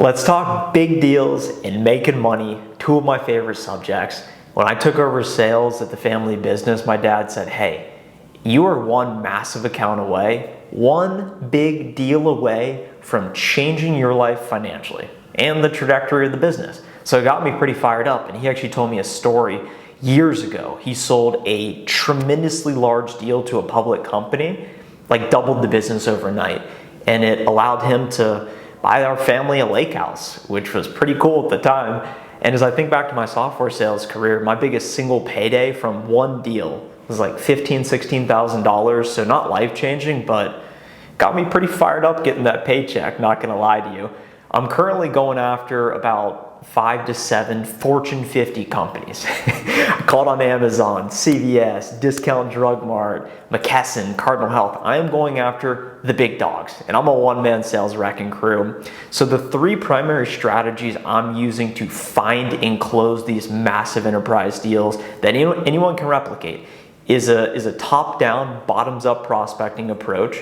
Let's talk big deals and making money, two of my favorite subjects. When I took over sales at the family business, my dad said, hey, you are one massive account away, one big deal away from changing your life financially and the trajectory of the business. So it got me pretty fired up, and he actually told me a story years ago. He sold a tremendously large deal to a public company, like doubled the business overnight, and it allowed him to buy our family a lake house, which was pretty cool at the time. And as I think back to my software sales career, my biggest single payday from one deal was like $15,000, $16,000. So not life-changing, but got me pretty fired up getting that paycheck, not gonna lie to you. I'm currently going after about 5 to 7 Fortune 50 companies. I called on Amazon, CVS, Discount Drug Mart, McKesson, Cardinal Health. I am going after the big dogs, and I'm a one-man sales wrecking crew. So the three primary strategies I'm using to find and close these massive enterprise deals that anyone can replicate is a top-down, bottoms-up prospecting approach.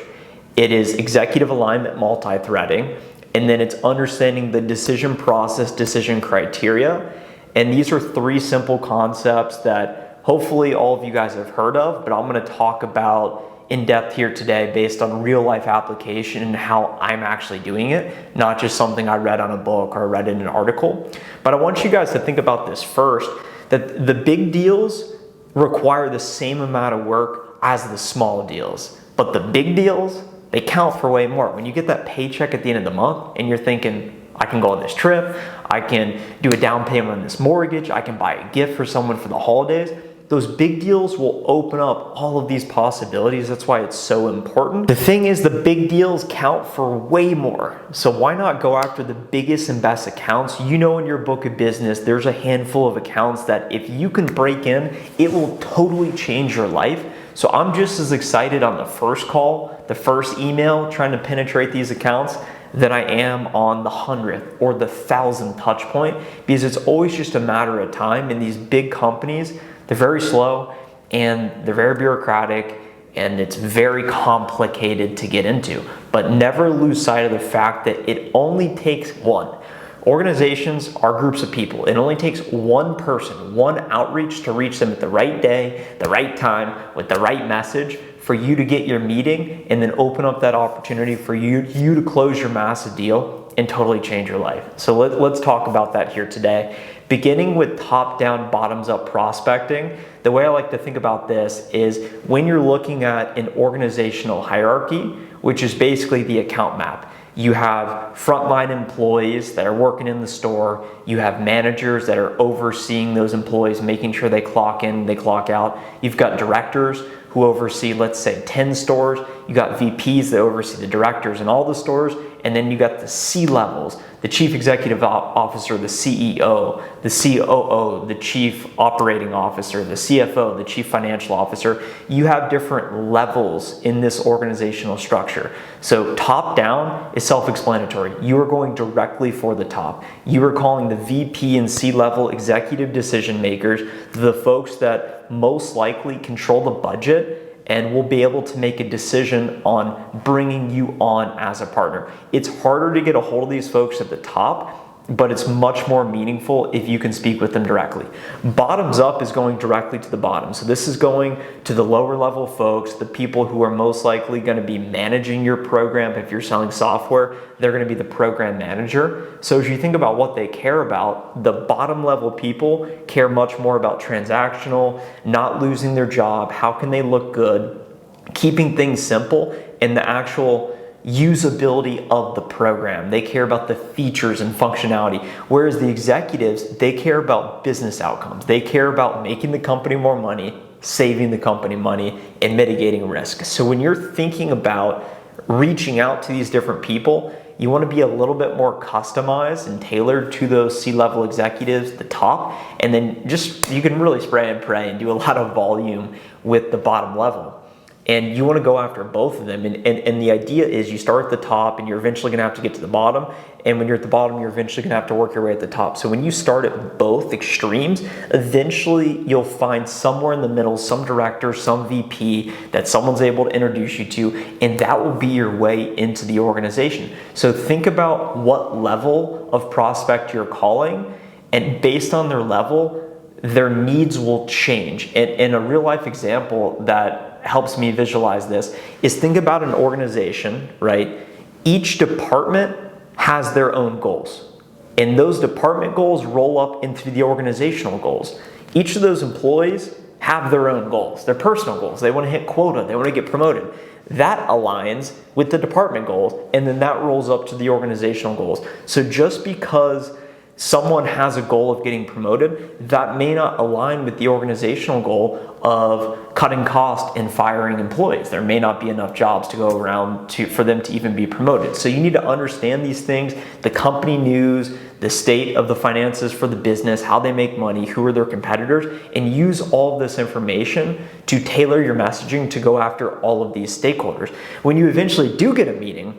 It is executive alignment multi-threading, and then it's understanding the decision process, decision criteria. And these are three simple concepts that hopefully all of you guys have heard of, but I'm gonna talk about in depth here today based on real life application and how I'm actually doing it, not just something I read on a book or read in an article. But I want you guys to think about this first, that the big deals require the same amount of work as the small deals, but the big deals, they count for way more. When you get that paycheck at the end of the month and you're thinking, I can go on this trip, I can do a down payment on this mortgage, I can buy a gift for someone for the holidays, those big deals will open up all of these possibilities. That's why it's so important. The thing is, the big deals count for way more. So why not go after the biggest and best accounts? You know, in your book of business, there's a handful of accounts that if you can break in, it will totally change your life. So I'm just as excited on the first call, the first email, trying to penetrate these accounts than I am on the 100th or the 1,000th touch point, because it's always just a matter of time. And these big companies, they're very slow and they're very bureaucratic and it's very complicated to get into. But never lose sight of the fact that it only takes one. Organizations are groups of people. It only takes one person, one outreach to reach them at the right day, the right time, with the right message for you to get your meeting and then open up that opportunity for you to close your massive deal and totally change your life. So let's talk about that here today. Beginning with top-down, bottoms-up prospecting, the way I like to think about this is when you're looking at an organizational hierarchy, which is basically the account map. You have frontline employees that are working in the store. You have managers that are overseeing those employees, making sure they clock in, they clock out. You've got directors who oversee, let's say, 10 stores. You got VPs that oversee the directors in all the stores. And then you got the C-levels, the chief executive officer, the CEO, the COO, the chief operating officer, the CFO, the chief financial officer. You have different levels in this organizational structure. So top down is self-explanatory. You are going directly for the top. You are calling the VP and C-level executive decision makers, the folks that most likely control the budget and will be able to make a decision on bringing you on as a partner. It's harder to get a hold of these folks at the top, but it's much more meaningful if you can speak with them directly. Bottoms up is going directly to the bottom. So this is going to the lower level folks, the people who are most likely gonna be managing your program. If you're selling software, they're gonna be the program manager. So as you think about what they care about, the bottom level people care much more about transactional, not losing their job, how can they look good, keeping things simple, and the actual usability of the program. They care about the features and functionality, whereas the executives, they care about business outcomes. They care about making the company more money, saving the company money, and mitigating risk. So when you're thinking about reaching out to these different people, you want to be a little bit more customized and tailored to those C-level executives, the top, and then just you can really spray and pray and do a lot of volume with the bottom level. And you want to go after both of them. And the idea is you start at the top and you're eventually going to have to get to the bottom. And when you're at the bottom, you're eventually going to have to work your way at the top. So when you start at both extremes, eventually you'll find somewhere in the middle, some director, some VP that someone's able to introduce you to, and that will be your way into the organization. So think about what level of prospect you're calling, and based on their level, their needs will change. And a real life example that helps me visualize this is think about an organization, right? Each department has their own goals, and those department goals roll up into the organizational goals. Each of those employees have their own goals, their personal goals. They want to hit quota, they want to get promoted. That aligns with the department goals, and then that rolls up to the organizational goals. So just because someone has a goal of getting promoted, that may not align with the organizational goal of cutting costs and firing employees. There may not be enough jobs to go around for them to even be promoted. So you need to understand these things, the company news, the state of the finances for the business, how they make money, who are their competitors, and use all of this information to tailor your messaging to go after all of these stakeholders. When you eventually do get a meeting,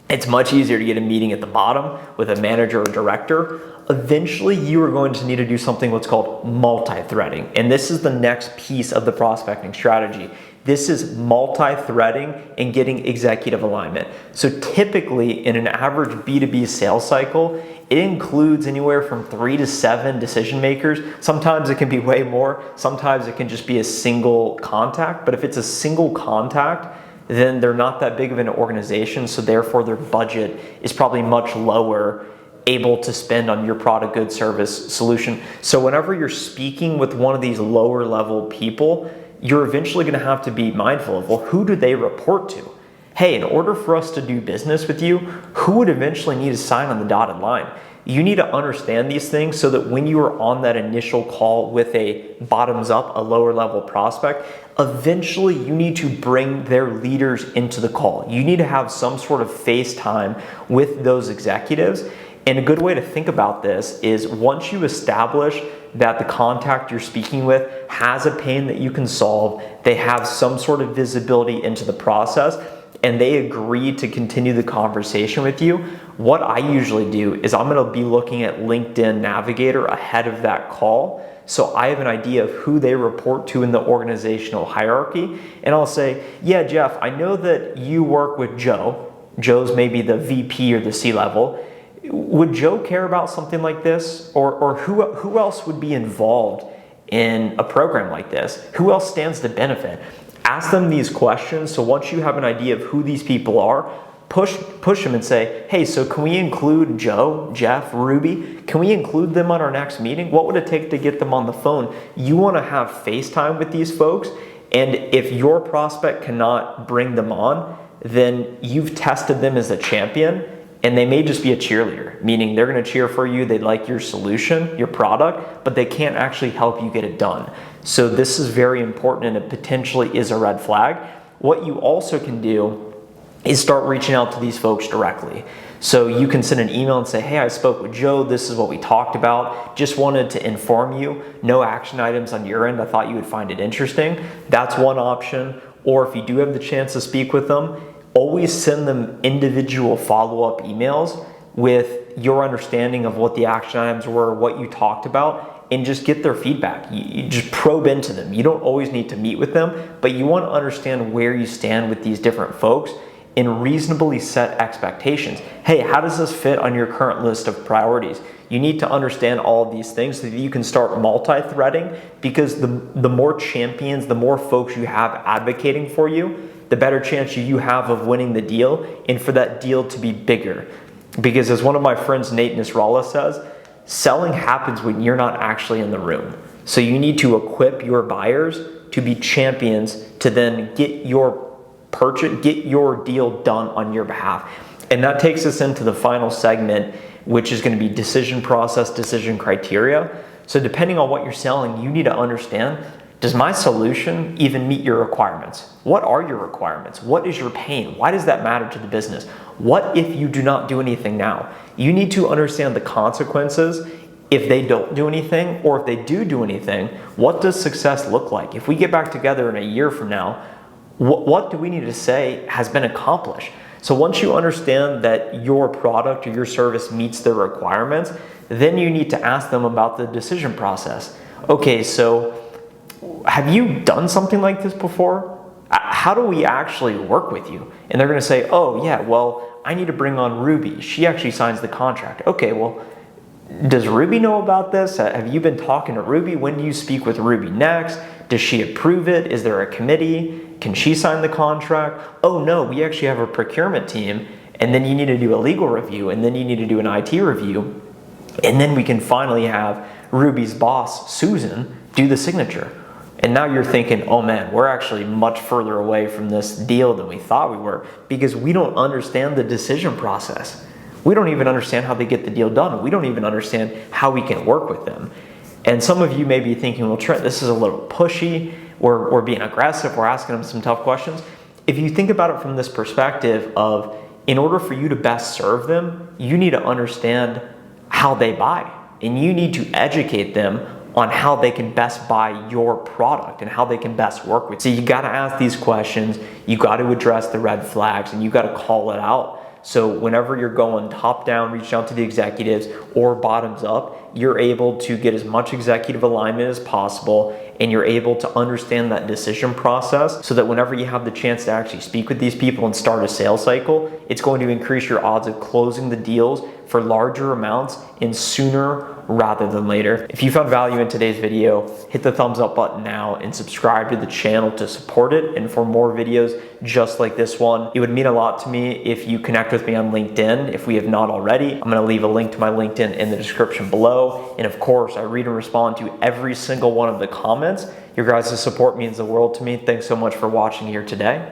it's much easier to get a meeting at the bottom with a manager or director. Eventually, you are going to need to do something what's called multi-threading. And this is the next piece of the prospecting strategy. This is multi-threading and getting executive alignment. So typically in an average B2B sales cycle, it includes anywhere from 3 to 7 decision makers. Sometimes it can be way more. Sometimes it can just be a single contact. But if it's a single contact, then they're not that big of an organization, so therefore their budget is probably much lower able to spend on your product, good, service, solution. So whenever you're speaking with one of these lower level people, you're eventually gonna have to be mindful of, well, who do they report to? Hey, in order for us to do business with you, who would eventually need to sign on the dotted line? You need to understand these things so that when you are on that initial call with a bottoms up, a lower level prospect, eventually you need to bring their leaders into the call. You need to have some sort of face time with those executives. And a good way to think about this is once you establish that the contact you're speaking with has a pain that you can solve, they have some sort of visibility into the process, and they agree to continue the conversation with you, what I usually do is I'm gonna be looking at LinkedIn Navigator ahead of that call. So I have an idea of who they report to in the organizational hierarchy. And I'll say, yeah, Jeff, I know that you work with Joe. Joe's maybe the VP or the C-level. Would Joe care about something like this? Or who else would be involved in a program like this? Who else stands to benefit? Ask them these questions. So once you have an idea of who these people are, push them and say, hey, so can we include Joe, Jeff, Ruby? Can we include them on our next meeting? What would it take to get them on the phone? You want to have FaceTime with these folks. And if your prospect cannot bring them on, then you've tested them as a champion, and they may just be a cheerleader, meaning they're going to cheer for you. They like your solution, your product, but they can't actually help you get it done. So this is very important, and it potentially is a red flag. What you also can do is start reaching out to these folks directly. So you can send an email and say, hey, I spoke with Joe. This is what we talked about. Just wanted to inform you. No action items on your end. I thought you would find it interesting. That's one option. Or if you do have the chance to speak with them, always send them individual follow-up emails with your understanding of what the action items were, what you talked about, and just get their feedback. You just probe into them. You don't always need to meet with them, but you want to understand where you stand with these different folks and reasonably set expectations. Hey, how does this fit on your current list of priorities? You need to understand all of these things so that you can start multi-threading, because the more champions, the more folks you have advocating for you, the better chance you have of winning the deal and for that deal to be bigger. Because as one of my friends, Nate Nasrallah, says, selling happens when you're not actually in the room. So you need to equip your buyers to be champions to then get your purchase, get your deal done on your behalf. And that takes us into the final segment, which is going to be decision process, decision criteria. So depending on what you're selling, you need to understand, does my solution even meet your requirements? What are your requirements? What is your pain? Why does that matter to the business? What if you do not do anything now? You need to understand the consequences if they don't do anything, or if they do anything, what does success look like? If we get back together in a year from now, What do we need to say has been accomplished? So once you understand that your product or your service meets their requirements, then you need to ask them about the decision process. Okay, so have you done something like this before? How do we actually work with you? And they're going to say, oh yeah, well, I need to bring on Ruby. She actually signs the contract. Okay, well, does Ruby know about this? Have you been talking to Ruby? When do you speak with Ruby next? Does she approve it? Is there a committee? Can she sign the contract? Oh no, we actually have a procurement team, and then you need to do a legal review, and then you need to do an IT review, and then we can finally have Ruby's boss, Susan, do the signature. And now you're thinking, oh man, we're actually much further away from this deal than we thought we were, because we don't understand the decision process. We don't even understand how they get the deal done. We don't even understand how we can work with them. And some of you may be thinking, well, Trent, this is a little pushy. We're being aggressive. We're asking them some tough questions. If you think about it from this perspective of, in order for you to best serve them, you need to understand how they buy. And you need to educate them on how they can best buy your product and how they can best work with you. So you gotta ask these questions, you gotta address the red flags, and you gotta call it out. So whenever you're going top down, reaching out to the executives, or bottoms up, you're able to get as much executive alignment as possible, and you're able to understand that decision process so that whenever you have the chance to actually speak with these people and start a sales cycle, it's going to increase your odds of closing the deals for larger amounts and sooner rather than later. If you found value in today's video, hit the thumbs up button now and subscribe to the channel to support it and for more videos just like this one. It would mean a lot to me if you connect with me on LinkedIn if we have not already. I'm gonna leave a link to my LinkedIn in the description below. And of course, I read and respond to every single one of the comments. Your guys' support means the world to me. Thanks so much for watching here today.